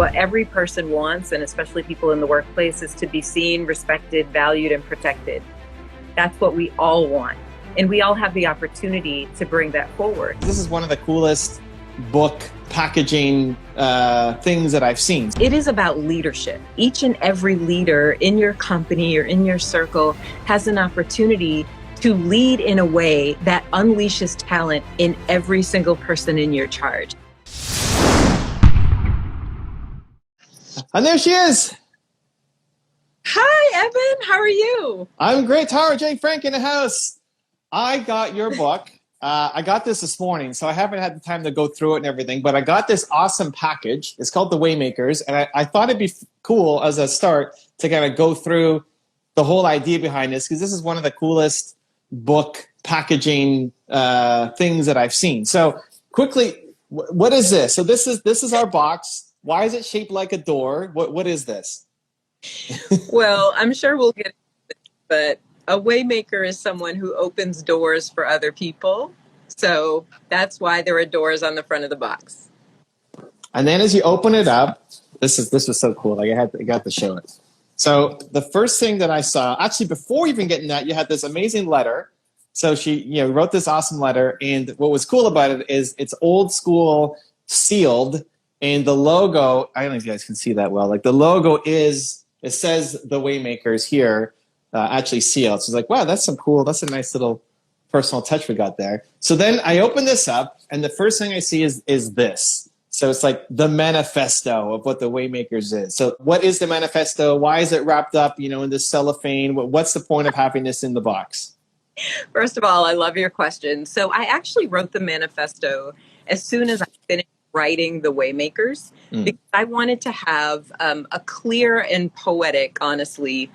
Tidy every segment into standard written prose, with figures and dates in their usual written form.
What every person wants, and especially people in the workplace, is to be seen, respected, valued, and protected. That's what we all want. And we all have the opportunity to bring that forward. This is one of the coolest book packaging things that I've seen. It is about leadership. Each and every leader in your company or in your circle has an opportunity to lead in a way that unleashes talent in every single person in your charge. And there she is. Hi, Evan. How are you? I'm great. Tara, Jaye Frank in the house. I got your book. I got this morning, so I haven't had the time to go through it and everything, but I got this awesome package. It's called the Waymakers, and I thought it'd be cool as a start to kind of go through the whole idea behind this, because this is one of the coolest book packaging things that I've seen. So quickly, what is this? So this is our box. Why is it shaped like a door? What is this? Well, I'm sure we'll get into it, but a waymaker is someone who opens doors for other people. So that's why there are doors on the front of the box. And then as you open it up, this was so cool. Like I got to show it. So the first thing that I saw, actually before even getting that, you had this amazing letter. So she wrote this awesome letter, and what was cool about it is it's old school, sealed, and the logo, I don't know if you guys can see that well, like the logo it says the Waymakers here, actually sealed. So it's like, wow, that's a nice little personal touch we got there. So then I open this up, and the first thing I see is this. So it's like the manifesto of what the Waymakers is. So what is the manifesto? Why is it wrapped up, in this cellophane? What's the point of having this in the box? First of all, I love your question. So I actually wrote the manifesto as soon as I finished writing the Waymakers, because I wanted to have a clear and poetic, honestly,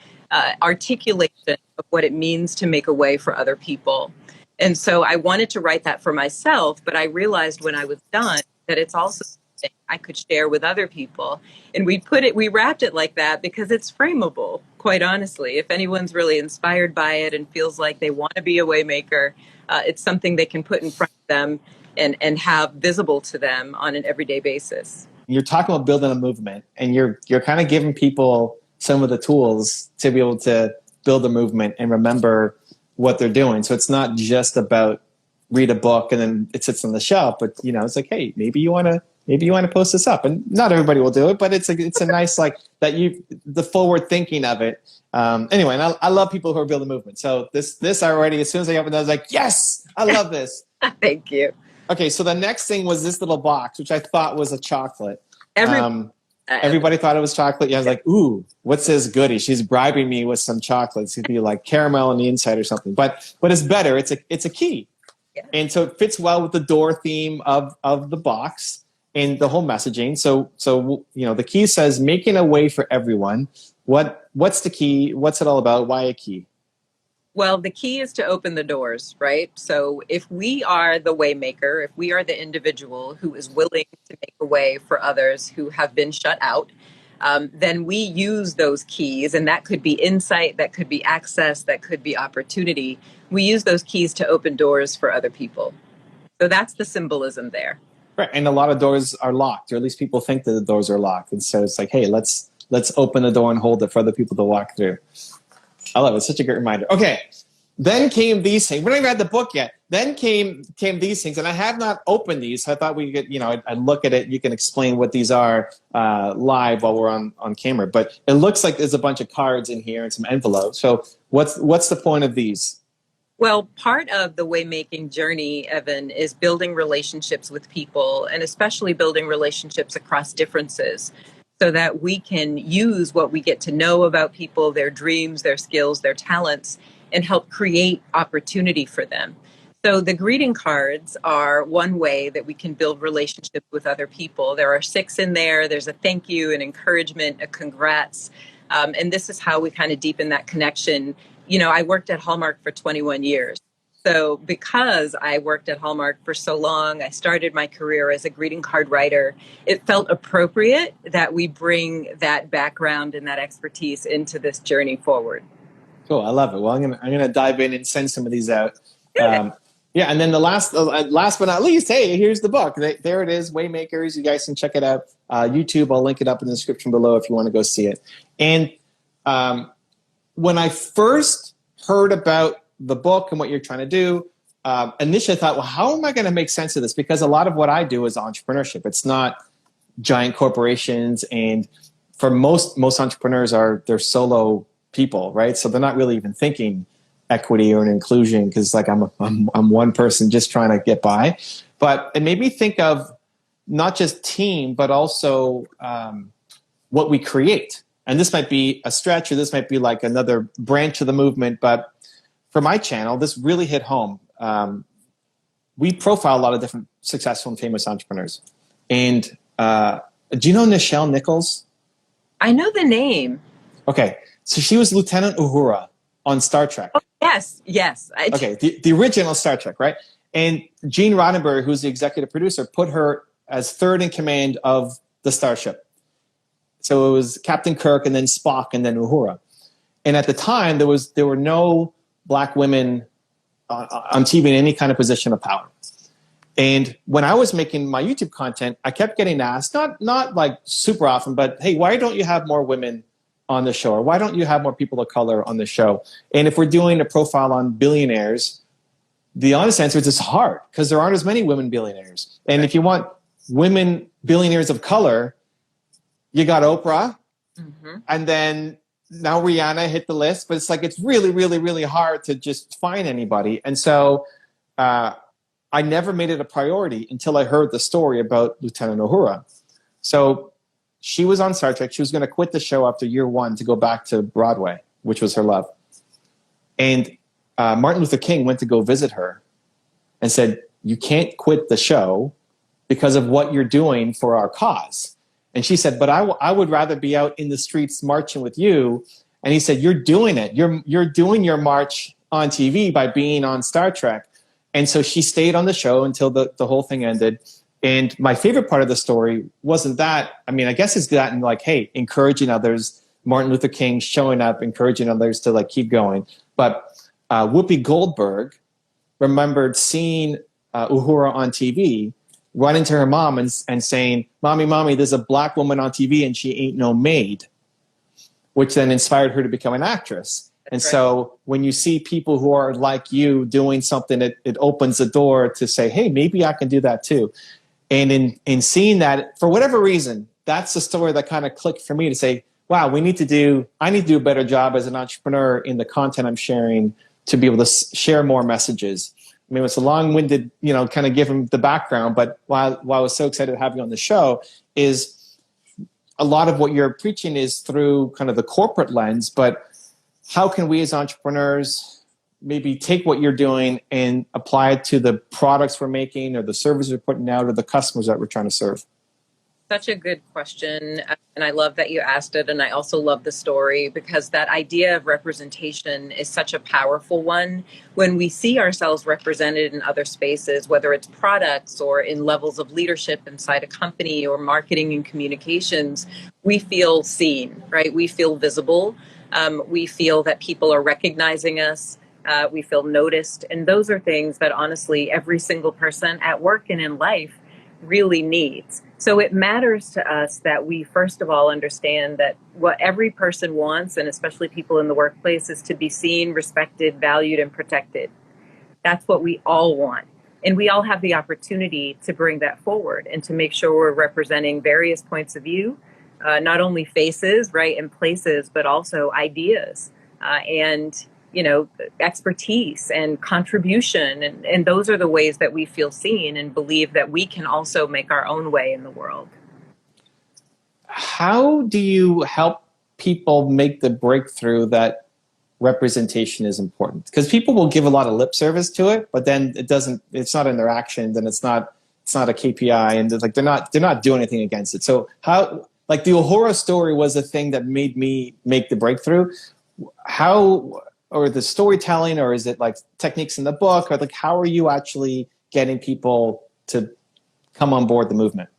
articulation of what it means to make a way for other people. And so I wanted to write that for myself, but I realized when I was done that it's also something I could share with other people. And we wrapped it like that because it's frameable, quite honestly. If anyone's really inspired by it and feels like they want to be a waymaker, it's something they can put in front of them and have visible to them on an everyday basis. You're talking about building a movement, and you're kind of giving people some of the tools to be able to build a movement and remember what they're doing. So it's not just about read a book and then it sits on the shelf, but it's like, hey, maybe you want to post this up, and not everybody will do it, but it's a nice, like that the forward thinking of it. Anyway, and I love people who are building movement. So this already, as soon as I opened it, I was like, yes, I love this. Thank you. Okay, so the next thing was this little box, which I thought was a chocolate. Everybody thought it was chocolate. Yeah, I was like, ooh, what's this goodie? She's bribing me with some chocolates. It'd be like caramel on the inside or something. But it's better. It's a key. Yeah. And so it fits well with the door theme of the box and the whole messaging. So the key says making a way for everyone. What's the key? What's it all about? Why a key? Well, the key is to open the doors, right? So if we are the waymaker, if we are the individual who is willing to make a way for others who have been shut out, then we use those keys, and that could be insight, that could be access, that could be opportunity. We use those keys to open doors for other people. So that's the symbolism there. Right, and a lot of doors are locked, or at least people think that the doors are locked. And so it's like, hey, let's open the door and hold it for other people to walk through. I love it. It's such a great reminder. Okay, then came these things. We don't even have the book yet. Then came these things, and I have not opened these. So I thought we could, I'd look at it. You can explain what these are live while we're on camera. But it looks like there's a bunch of cards in here and some envelopes. So what's the point of these? Well, part of the waymaking journey, Evan, is building relationships with people, and especially building relationships across differences, so that we can use what we get to know about people, their dreams, their skills, their talents, and help create opportunity for them. So the greeting cards are one way that we can build relationships with other people. There are 6 in there. There's a thank you, an encouragement, a congrats. And this is how we kind of deepen that connection. I worked at Hallmark for 21 years. So because I worked at Hallmark for so long, I started my career as a greeting card writer. It felt appropriate that we bring that background and that expertise into this journey forward. Cool, I love it. Well, I'm gonna dive in and send some of these out. Yeah, and then the last but not least, hey, here's the book. There it is, Waymakers. You guys can check it out. YouTube, I'll link it up in the description below if you want to go see it. And when I first heard about the book and what you're trying to do, initially I thought, well, how am I going to make sense of this? Because a lot of what I do is entrepreneurship. It's not giant corporations, and for most entrepreneurs they're solo people, right? So they're not really even thinking equity or an inclusion, because like I'm one person just trying to get by. But it made me think of not just team, but also what we create. And this might be a stretch, or this might be like another branch of the movement. But for my channel, this really hit home. We profile a lot of different successful and famous entrepreneurs. And do you know Nichelle Nichols? I know the name. Okay. So she was Lieutenant Uhura on Star Trek. Oh, yes. Okay, the original Star Trek, right? And Gene Roddenberry, who's the executive producer, put her as third in command of the starship. So it was Captain Kirk, and then Spock, and then Uhura. And at the time, there were no black women on TV in any kind of position of power. And when I was making my YouTube content, I kept getting asked, not like super often, but hey, why don't you have more women on the show? Or why don't you have more people of color on the show? And if we're doing a profile on billionaires, the honest answer is it's hard, because there aren't as many women billionaires. And if you want women billionaires of color, you got Oprah, and then now Rihanna hit the list, but it's like it's really, really, really hard to just find anybody. And so I never made it a priority until I heard the story about Lieutenant Uhura. So she was on Star Trek. She was going to quit the show after year one to go back to Broadway, which was her love. And Martin Luther King went to go visit her and said, you can't quit the show because of what you're doing for our cause. And she said, but I would rather be out in the streets marching with you. And he said, you're doing it. You're doing your march on TV by being on Star Trek. And so she stayed on the show until the whole thing ended. And my favorite part of the story wasn't that. I mean, I guess it's that, and like, hey, encouraging others, Martin Luther King showing up, encouraging others to like keep going. But Whoopi Goldberg remembered seeing Uhura on TV, running to her mom and saying, Mommy, there's a black woman on TV and she ain't no maid, which then inspired her to become an actress. And so when you see people who are like you doing something, it opens the door to say, hey, maybe I can do that too. And in seeing that, for whatever reason, that's the story that kind of clicked for me to say, wow, I need to do a better job as an entrepreneur in the content I'm sharing to be able to share more messages. I mean, it's a long-winded, kind of give them the background, but why I was so excited to have you on the show is a lot of what you're preaching is through kind of the corporate lens, but how can we as entrepreneurs maybe take what you're doing and apply it to the products we're making or the services we're putting out or the customers that we're trying to serve? Such a good question. And I love that you asked it. And I also love the story, because that idea of representation is such a powerful one. When we see ourselves represented in other spaces, whether it's products or in levels of leadership inside a company or marketing and communications, we feel seen, right? We feel visible. We feel that people are recognizing us. We feel noticed. And those are things that honestly every single person at work and in life really needs. So it matters to us that we first of all understand that what every person wants, and especially people in the workplace, is to be seen, respected, valued, and protected. That's what we all want. And we all have the opportunity to bring that forward and to make sure we're representing various points of view, not only faces, right, and places, but also ideas and expertise and contribution. And those are the ways that we feel seen and believe that we can also make our own way in the world. How do you help people make the breakthrough that representation is important? Because people will give a lot of lip service to it, but then it's not in their actions, and it's not a KPI, and like they're not doing anything against it. So how, like the Uhura story was a thing that made me make the breakthrough. How, or the storytelling, or is it like techniques in the book, or like how are you actually getting people to come on board the movement?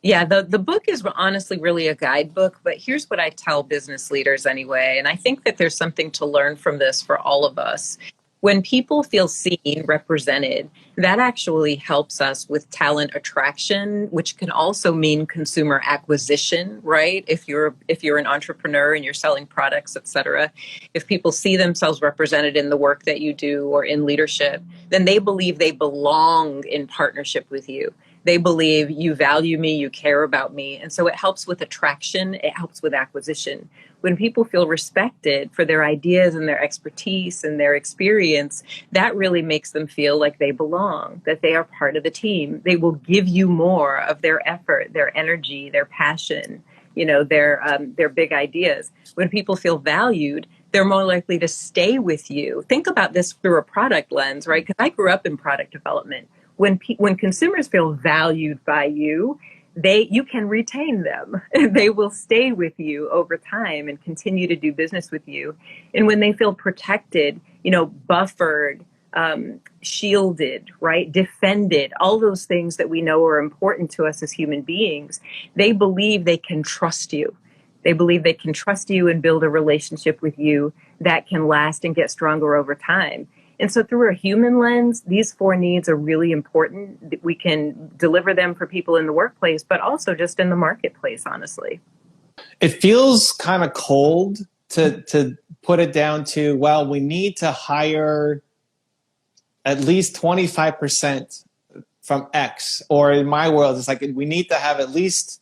Yeah, the book is honestly really a guidebook, but here's what I tell business leaders anyway. And I think that there's something to learn from this for all of us. When people feel seen, represented, that actually helps us with talent attraction, which can also mean consumer acquisition, right? If you're an entrepreneur and you're selling products, et cetera, if people see themselves represented in the work that you do or in leadership, then they believe they belong in partnership with you. They believe you value me, you care about me. And so it helps with attraction, it helps with acquisition. When people feel respected for their ideas and their expertise and their experience, that really makes them feel like they belong, that they are part of the team. They will give you more of their effort, their energy, their passion, their big ideas. When people feel valued, they're more likely to stay with you. Think about this through a product lens, right? Because I grew up in product development. When consumers feel valued by you, you can retain them. They will stay with you over time and continue to do business with you. And when they feel protected, buffered, shielded, right, defended, all those things that we know are important to us as human beings, they believe they can trust you. They believe they can trust you and build a relationship with you that can last and get stronger over time. And so through a human lens, these four needs are really important. We can deliver them for people in the workplace, but also just in the marketplace, honestly. It feels kind of cold to put it down to, well, we need to hire at least 25% from X. Or in my world, it's like we need to have at least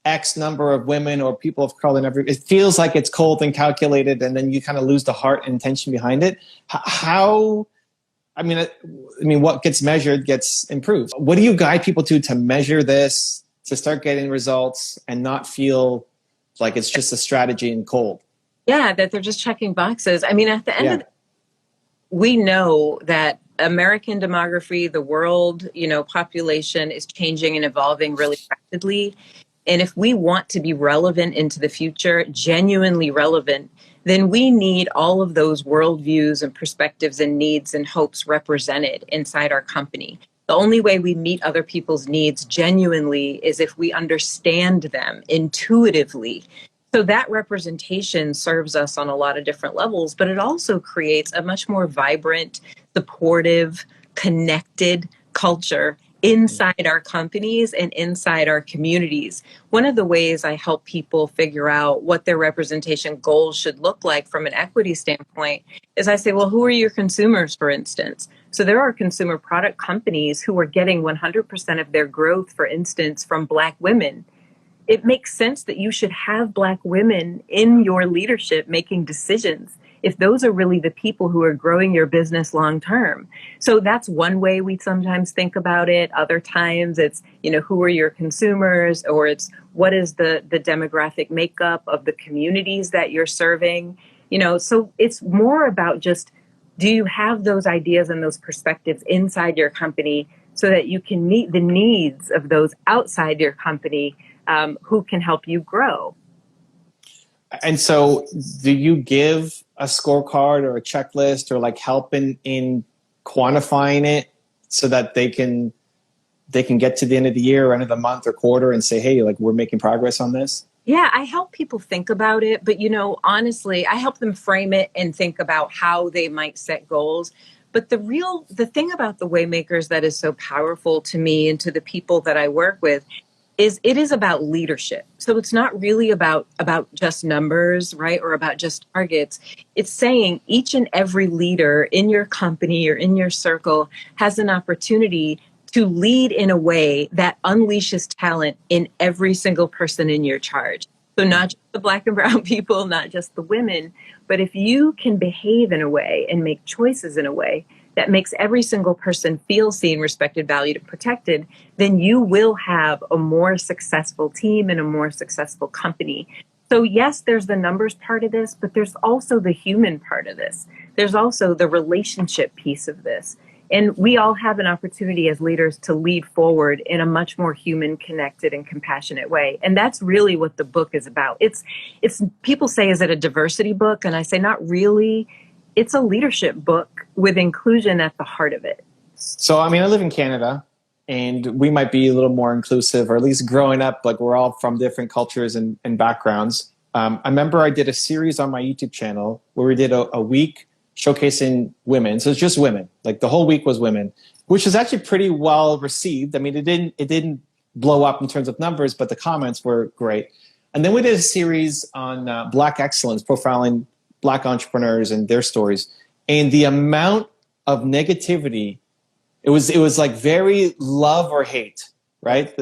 X number of women or people of color. It feels like it's cold and calculated, and then you kind of lose the heart and intention behind it. What gets measured gets improved. What do you guide people to measure this, to start getting results and not feel like it's just a strategy and cold? Yeah, that they're just checking boxes. At the end of we know that American demography, the world, population is changing and evolving really rapidly. And if we want to be relevant into the future, genuinely relevant, then we need all of those worldviews and perspectives and needs and hopes represented inside our company. The only way we meet other people's needs genuinely is if we understand them intuitively. So that representation serves us on a lot of different levels, but it also creates a much more vibrant, supportive, connected culture inside our companies and inside our communities. One of the ways I help people figure out what their representation goals should look like from an equity standpoint is I say, well, who are your consumers, for instance? So there are consumer product companies who are getting 100% of their growth, for instance, from Black women. It makes sense that you should have Black women in your leadership making decisions if those are really the people who are growing your business long term. So that's one way we sometimes think about it. Other times it's, who are your consumers, or it's what is the demographic makeup of the communities that you're serving. So it's more about just, do you have those ideas and those perspectives inside your company so that you can meet the needs of those outside your company who can help you grow? And so do you give a scorecard or a checklist or like help in quantifying it so that they can get to the end of the year or end of the month or quarter and say, hey, like, we're making progress on this? Yeah, I help people think about it. But, honestly, I help them frame it and think about how they might set goals. But the thing about the Waymakers that is so powerful to me and to the people that I work with is it is about leadership. So it's not really about just numbers, right? Or about just targets. It's saying each and every leader in your company or in your circle has an opportunity to lead in a way that unleashes talent in every single person in your charge. So not just the Black and brown people, not just the women, but if you can behave in a way and make choices in a way that makes every single person feel seen, respected, valued, and protected, then you will have a more successful team and a more successful company. So yes, there's the numbers part of this, but there's also the human part of this. There's also the relationship piece of this. And we all have an opportunity as leaders to lead forward in a much more human, connected, and compassionate way. And that's really what the book is about. It's people say, is it a diversity book? And I say, not really. It's a leadership book with inclusion at the heart of it. So, I live in Canada, and we might be a little more inclusive, or at least growing up, like we're all from different cultures and backgrounds. I remember I did a series on my YouTube channel where we did a week showcasing women. So it's just women. Like the whole week was women, which was actually pretty well received. I mean, it didn't blow up in terms of numbers, but the comments were great. And then we did a series on Black excellence, profiling Black entrepreneurs and their stories. And the amount of negativity, it was like very love or hate, right?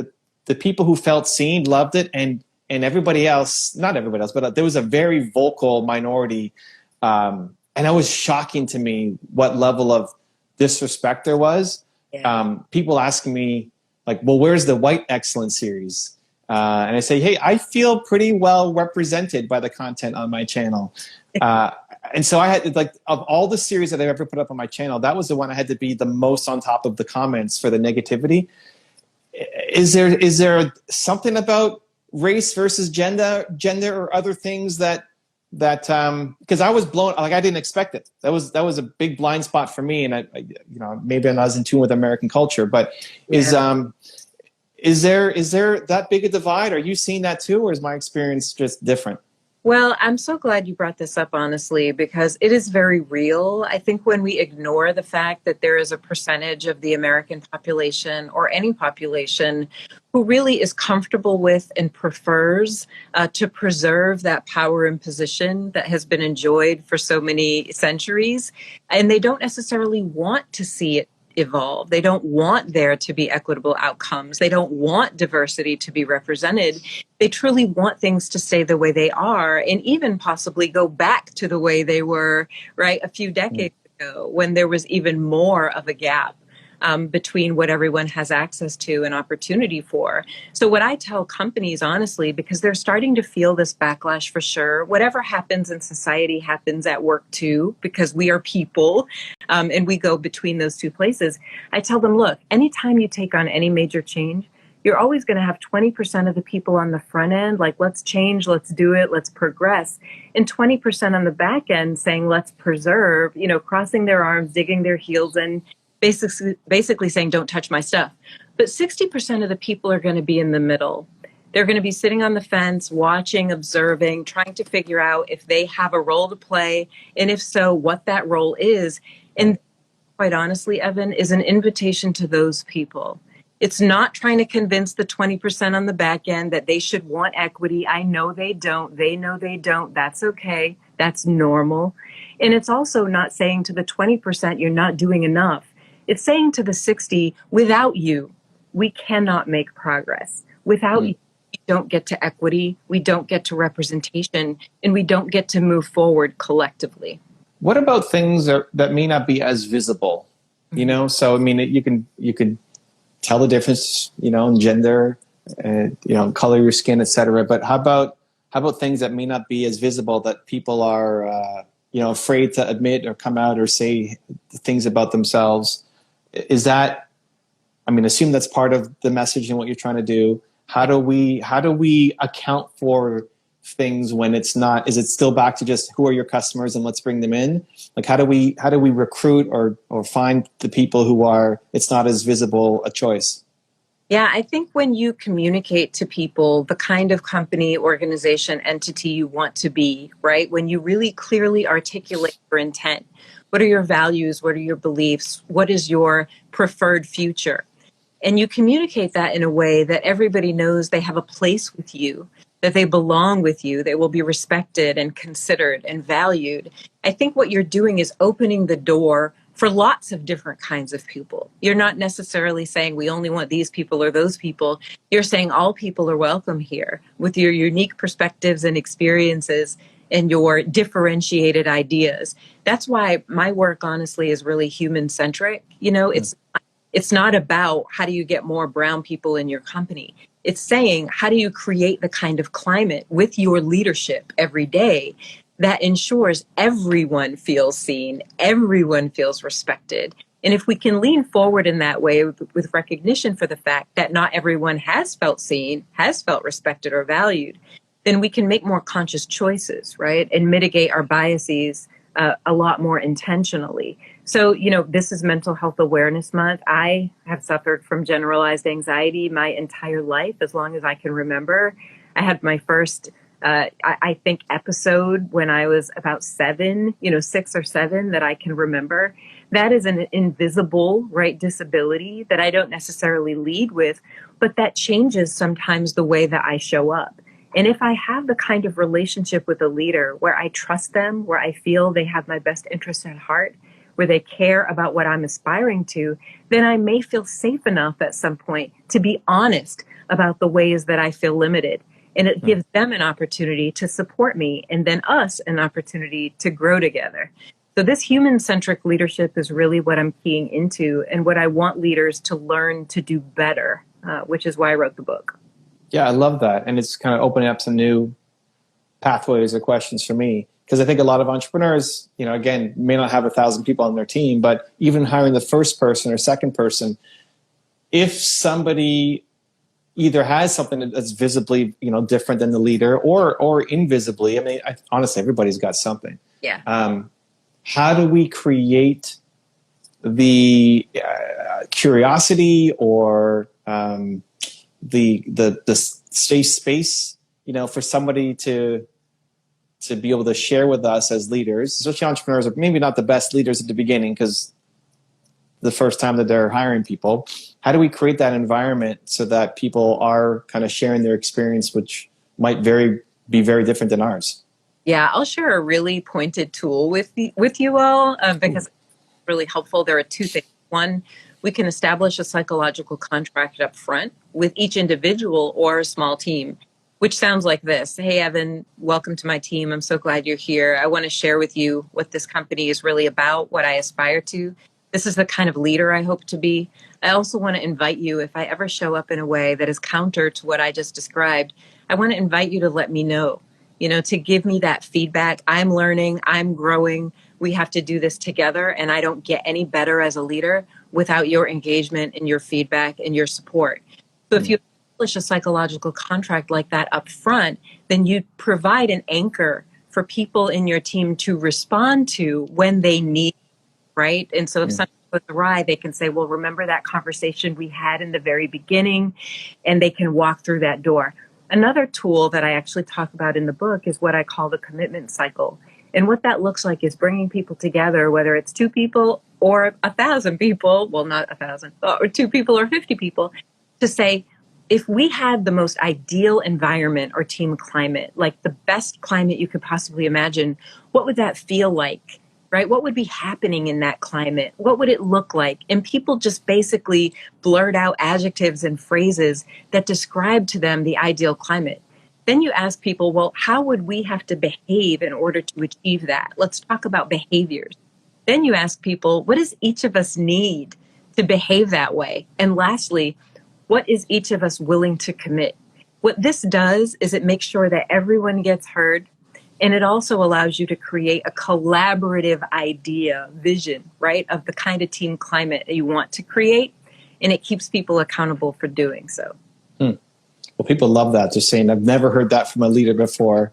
The people who felt seen loved it, and everybody else, not everybody else, but there was a very vocal minority. And it was shocking to me what level of disrespect there was. Yeah. People asking me, like, well, where's the white excellence series? And I say, hey, I feel pretty well represented by the content on my channel. And so I had, like, of all the series that I've ever put up on my channel, that was the one I had to be the most on top of the comments for the negativity. Is there something about race versus gender or other things that because I was blown, like, I didn't expect it. That was a big blind spot for me, and I maybe I'm not in tune with American culture, but is there that big a divide? Are you seeing that too, or is my experience just different? Well, I'm so glad you brought this up, honestly, because it is very real. I think when we ignore the fact that there is a percentage of the American population or any population who really is comfortable with and prefers to preserve that power and position that has been enjoyed for so many centuries, and they don't necessarily want to see it evolve. They don't want there to be equitable outcomes. They don't want diversity to be represented. They truly want things to stay the way they are, and even possibly go back to the way they were, right, a few decades ago, when there was even more of a gap between what everyone has access to and opportunity for. So what I tell companies, honestly, because they're starting to feel this backlash for sure, whatever happens in society happens at work too, because we are people and we go between those two places. I tell them, look, anytime you take on any major change, you're always going to have 20% of the people on the front end, like, let's change, let's do it, let's progress. And 20% on the back end saying, let's preserve, crossing their arms, digging their heels in, basically saying, don't touch my stuff. But 60% of the people are going to be in the middle. They're going to be sitting on the fence, watching, observing, trying to figure out if they have a role to play, and if so, what that role is. And quite honestly, Evan, is an invitation to those people. It's not trying to convince the 20% on the back end that they should want equity. I know they don't. They know they don't. That's okay. That's normal. And it's also not saying to the 20% you're not doing enough. It's saying to the 60, without you, we cannot make progress. Without you, we don't get to equity, we don't get to representation, and we don't get to move forward collectively. What about things that may not be as visible? So I mean, you can tell the difference, in gender, color of your skin, etc. But how about things that may not be as visible that people are afraid to admit or come out or say things about themselves? Is that, assume that's part of the message and what you're trying to do. How do we account for things when it's not? Is it still back to just who are your customers and let's bring them in? Like, how do we recruit or find the people who are, it's not as visible a choice? Yeah, I think when you communicate to people the kind of company, organization, entity you want to be, right? When you really clearly articulate your intent, what are your values? What are your beliefs? What is your preferred future? And you communicate that in a way that everybody knows they have a place with you, that they belong with you, they will be respected and considered and valued. I think what you're doing is opening the door for lots of different kinds of people. You're not necessarily saying we only want these people or those people. You're saying all people are welcome here with your unique perspectives and experiences and your differentiated ideas. That's why my work, honestly, is really human-centric. It's not about how do you get more brown people in your company. It's saying, how do you create the kind of climate with your leadership every day that ensures everyone feels seen, everyone feels respected. And if we can lean forward in that way with recognition for the fact that not everyone has felt seen, has felt respected or valued, then we can make more conscious choices, right? And mitigate our biases a lot more intentionally. So, this is Mental Health Awareness Month. I have suffered from generalized anxiety my entire life, as long as I can remember. I had my first I think episode when I was about 7, 6 or 7 that I can remember. That is an invisible, right, disability that I don't necessarily lead with, but that changes sometimes the way that I show up. And if I have the kind of relationship with a leader where I trust them, where I feel they have my best interest at heart, where they care about what I'm aspiring to, then I may feel safe enough at some point to be honest about the ways that I feel limited. And it gives them an opportunity to support me, and then us an opportunity to grow together. So this human-centric leadership is really what I'm keying into and what I want leaders to learn to do better, which is why I wrote the book. Yeah, I love that. And it's kind of opening up some new pathways or questions for me. Because I think a lot of entrepreneurs, again, may not have 1,000 people on their team, but even hiring the first person or second person, if somebody either has something that's visibly, different than the leader or invisibly, I mean, honestly, everybody's got something. Yeah. How do we create the curiosity or the safe space, for somebody to be able to share with us as leaders, especially entrepreneurs are maybe not the best leaders at the beginning because the first time that they're hiring people. How do we create that environment so that people are kind of sharing their experience, which might be very different than ours? Yeah, I'll share a really pointed tool with you all because it's really helpful. There are 2 things. One, we can establish a psychological contract up front with each individual or a small team, which sounds like this. Hey, Evan, welcome to my team. I'm so glad you're here. I want to share with you what this company is really about, what I aspire to. This is the kind of leader I hope to be. I also want to invite you, if I ever show up in a way that is counter to what I just described, I want to invite you to let me know, to give me that feedback. I'm learning, I'm growing. We have to do this together, and I don't get any better as a leader without your engagement and your feedback and your support. So if you establish a psychological contract like that up front, then you provide an anchor for people in your team to respond to when they need, right? And so if something goes awry, they can say, well, remember that conversation we had in the very beginning, and they can walk through that door. Another tool that I actually talk about in the book is what I call the commitment cycle. And what that looks like is bringing people together, whether it's 2 people or 1,000 people, well, not 1,000, or 2 people or 50 people, to say, if we had the most ideal environment or team climate, like the best climate you could possibly imagine, what would that feel like? Right? What would be happening in that climate? What would it look like? And people just basically blurt out adjectives and phrases that describe to them the ideal climate. Then you ask people, well, how would we have to behave in order to achieve that? Let's talk about behaviors. Then you ask people, what does each of us need to behave that way? And lastly, what is each of us willing to commit? What this does is it makes sure that everyone gets heard. And it also allows you to create a collaborative idea, vision, right, of the kind of team climate that you want to create. And it keeps people accountable for doing so. Well, people love that. They're saying, I've never heard that from a leader before.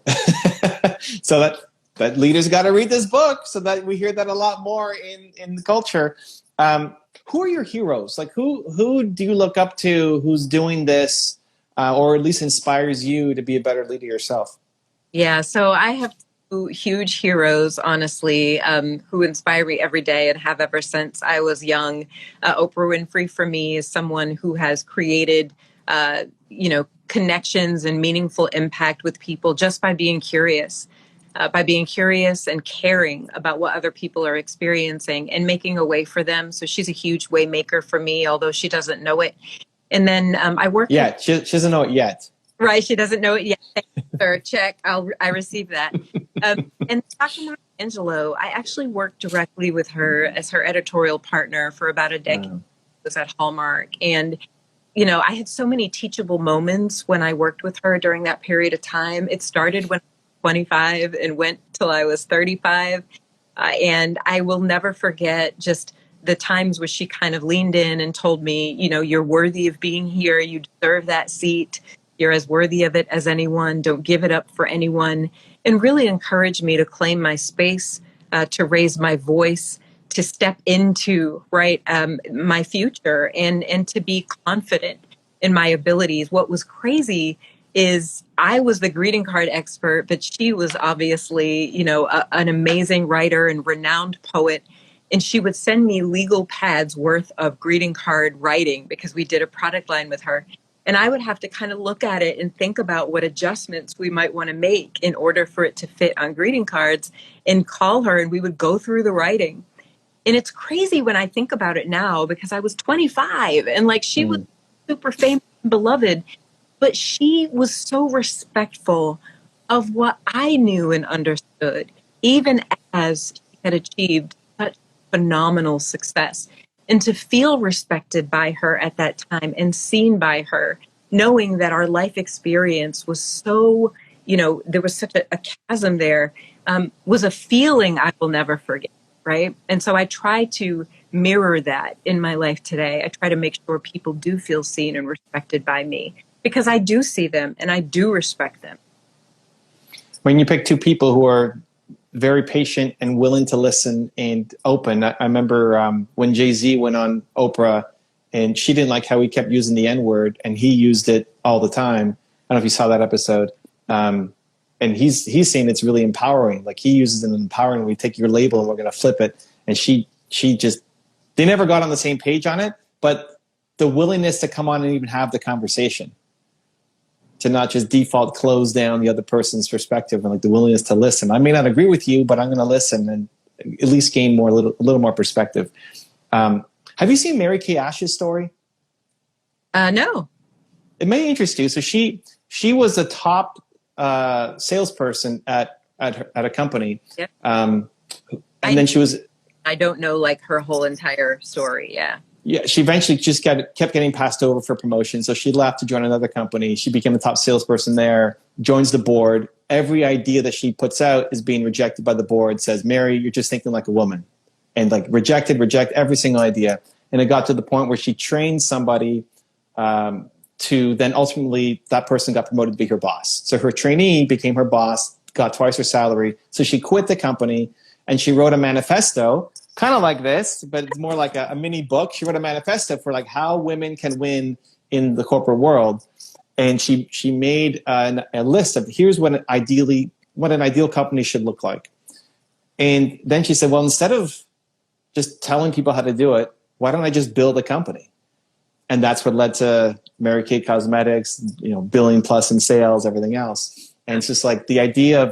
So that leaders got to read this book so that we hear that a lot more in the culture. Who are your heroes? Like who do you look up to who's doing this or at least inspires you to be a better leader yourself? Yeah, so I have 2 huge heroes, honestly, who inspire me every day and have ever since I was young. Oprah Winfrey, for me, is someone who has created, connections and meaningful impact with people just by being curious and caring about what other people are experiencing and making a way for them. So she's a huge waymaker for me, although she doesn't know it. And then I work. Yeah, she doesn't know it yet. Right, she doesn't know it yet. Sir, check. I received that. And talking about Angelo, I actually worked directly with her as her editorial partner for about a decade. Wow. I was at Hallmark, and I had so many teachable moments when I worked with her during that period of time. It started when I was 25 and went till I was 35, and I will never forget just the times where she kind of leaned in and told me, you're worthy of being here. You deserve that seat. You're as worthy of it as anyone. Don't give it up for anyone. And really encouraged me to claim my space, to raise my voice, to step into my future and to be confident in my abilities. What was crazy is I was the greeting card expert, but she was obviously, an amazing writer and renowned poet. And she would send me legal pads worth of greeting card writing because we did a product line with her. And I would have to kind of look at it and think about what adjustments we might want to make in order for it to fit on greeting cards and call her, and we would go through the writing. And it's crazy when I think about it now because I was 25 and like she was super famous and beloved, but she was so respectful of what I knew and understood, even as she had achieved such phenomenal success. And to feel respected by her at that time and seen by her, knowing that our life experience was so, there was such a chasm there, was a feeling I will never forget, right? And so I try to mirror that in my life today. I try to make sure people do feel seen and respected by me, because I do see them and I do respect them. When you pick two people who are very patient and willing to listen and open, I remember when Jay-Z went on Oprah and she didn't like how he kept using the N-word and he used it all the time. I don't know if you saw that episode. And he's saying it's really empowering. Like he uses it empowering. We take your label and we're going to flip it. And she just, they never got on the same page on it, but the willingness to come on and even have the conversation, to not just default close down the other person's perspective, and like the willingness to listen. I may not agree with you, but I'm going to listen and at least gain a little more perspective. Have you seen Mary Kay Ash's story? No. It may interest you. So she was a top salesperson at a company. Yeah. Then she was. I don't know like her whole entire story. Yeah. Yeah, she eventually just kept getting passed over for promotion. So she left to join another company. She became the top salesperson there, joins the board. Every idea that she puts out is being rejected by the board, says, Mary, you're just thinking like a woman. And like reject every single idea. And it got to the point where she trained somebody to then ultimately that person got promoted to be her boss. So her trainee became her boss, got twice her salary. So she quit the company and she wrote a manifesto, kind of like this, but it's more like a mini book. She wrote a manifesto for like how women can win in the corporate world. And she made a list of here's what an ideal company should look like. And then she said, well, instead of just telling people how to do it, why don't I just build a company? And that's what led to Mary Kay Cosmetics, billion plus in sales, everything else. And it's just like the idea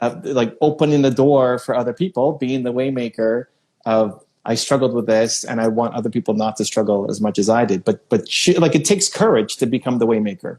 of like opening the door for other people, being the waymaker of I struggled with this and I want other people not to struggle as much as I did. But it takes courage to become the waymaker.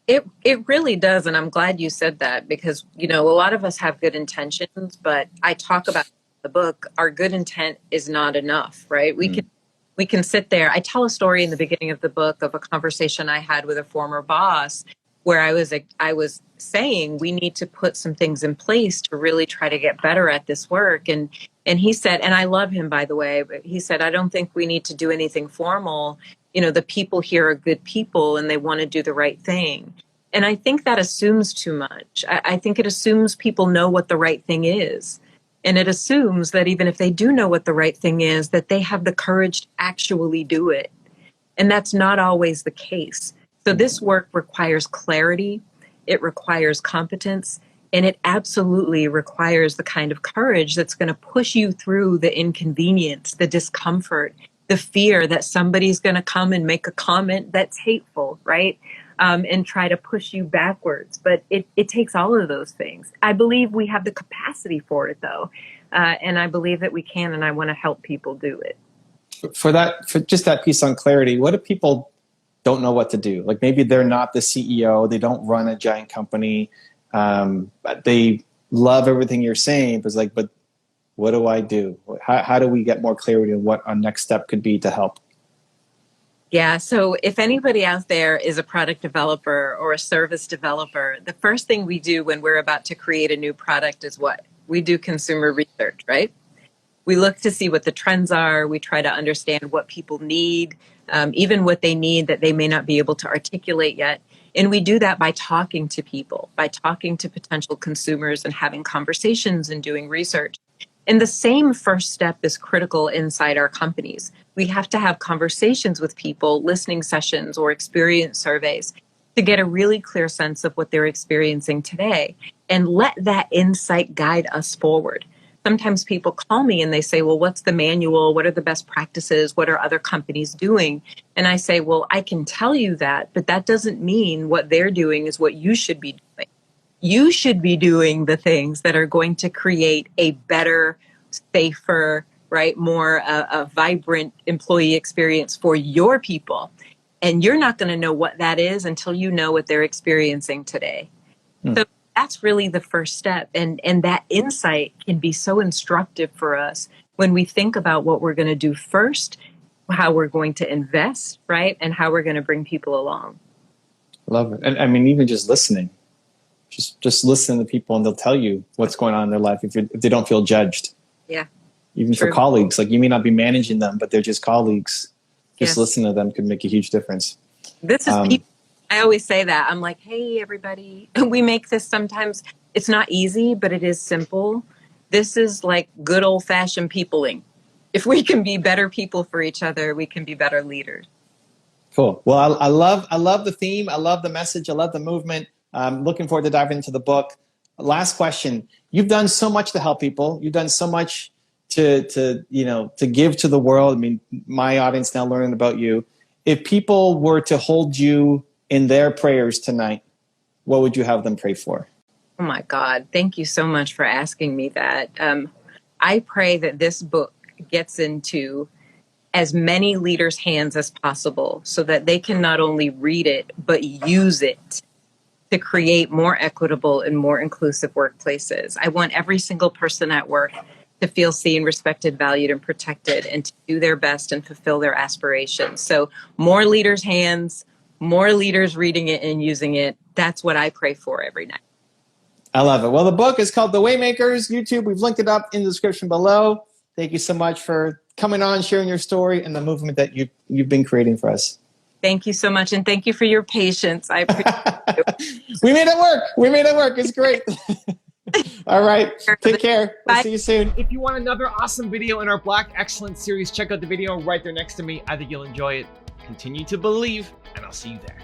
It really does. And I'm glad you said that because, a lot of us have good intentions, but I talk about in the book, our good intent is not enough, right? We can sit there. I tell a story in the beginning of the book of a conversation I had with a former boss where I was saying we need to put some things in place to really try to get better at this work. And he said, and I love him, by the way, but he said, I don't think we need to do anything formal. The people here are good people and they want to do the right thing. And I think that assumes too much. I think it assumes people know what the right thing is. And it assumes that even if they do know what the right thing is, that they have the courage to actually do it. And that's not always the case. So this work requires clarity, it requires competence, and it absolutely requires the kind of courage that's going to push you through the inconvenience, the discomfort, the fear that somebody's going to come and make a comment that's hateful, right? And try to push you backwards. But it takes all of those things. I believe we have the capacity for it, though. And I believe that we can, and I want to help people do it. For just that piece on clarity, what if people don't know what to do? Like maybe they're not the CEO, they don't run a giant company, but they love everything you're saying, but it's like, but what do I do? How do we get more clarity on what our next step could be to help? Yeah, so if anybody out there is a product developer or a service developer, the first thing we do when we're about to create a new product is what? We do consumer research, right? We look to see what the trends are. We try to understand what people need, even what they need that they may not be able to articulate yet. And we do that by talking to people, by talking to potential consumers and having conversations and doing research. And the same first step is critical inside our companies. We have to have conversations with people, listening sessions or experience surveys to get a really clear sense of what they're experiencing today and let that insight guide us forward. Sometimes people call me and they say, well, what's the manual? What are the best practices? What are other companies doing? And I say, well, I can tell you that, but that doesn't mean what they're doing is what you should be doing. You should be doing the things that are going to create a better, safer, right, more a vibrant employee experience for your people. And you're not going to know what that is until you know what they're experiencing today. So that's really the first step. And that insight can be so instructive for us when we think about what we're going to do first, how we're going to invest, right? And how we're going to bring people along. Love it. And I mean, even just listening, just listen to people and they'll tell you what's going on in their life if they don't feel judged. Yeah. Even True. for colleagues, like you may not be managing them, but they're just colleagues. Just Yes. listening to them could make a huge difference. This is people. I always say that. I'm like, hey, everybody, we make this sometimes. It's not easy, but it is simple. This is like good old fashioned peopling. If we can be better people for each other, we can be better leaders. Cool. Well, I love the theme. I love the message. I love the movement. I'm looking forward to diving into the book. Last question. You've done so much to help people. You've done so much to give to the world. I mean, my audience now learning about you. If people were to hold you in their prayers tonight, what would you have them pray for? Oh my God. Thank you so much for asking me that. I pray that this book gets into as many leaders' hands as possible so that they can not only read it, but use it to create more equitable and more inclusive workplaces. I want every single person at work to feel seen, respected, valued, and protected, and to do their best and fulfill their aspirations. So more leaders' hands, more leaders reading it and using it. That's what I pray for every night. I love it. Well, the book is called The Waymakers. YouTube, we've linked it up in the description below. Thank you so much for coming on, sharing your story and the movement that you've been creating for us. Thank you so much. And thank you for your patience. I appreciate it. We made it work. We made it work. It's great. All right. Take care. We'll see you soon. If you want another awesome video in our Black Excellence series, check out the video right there next to me. I think you'll enjoy it. Continue to believe, and I'll see you there.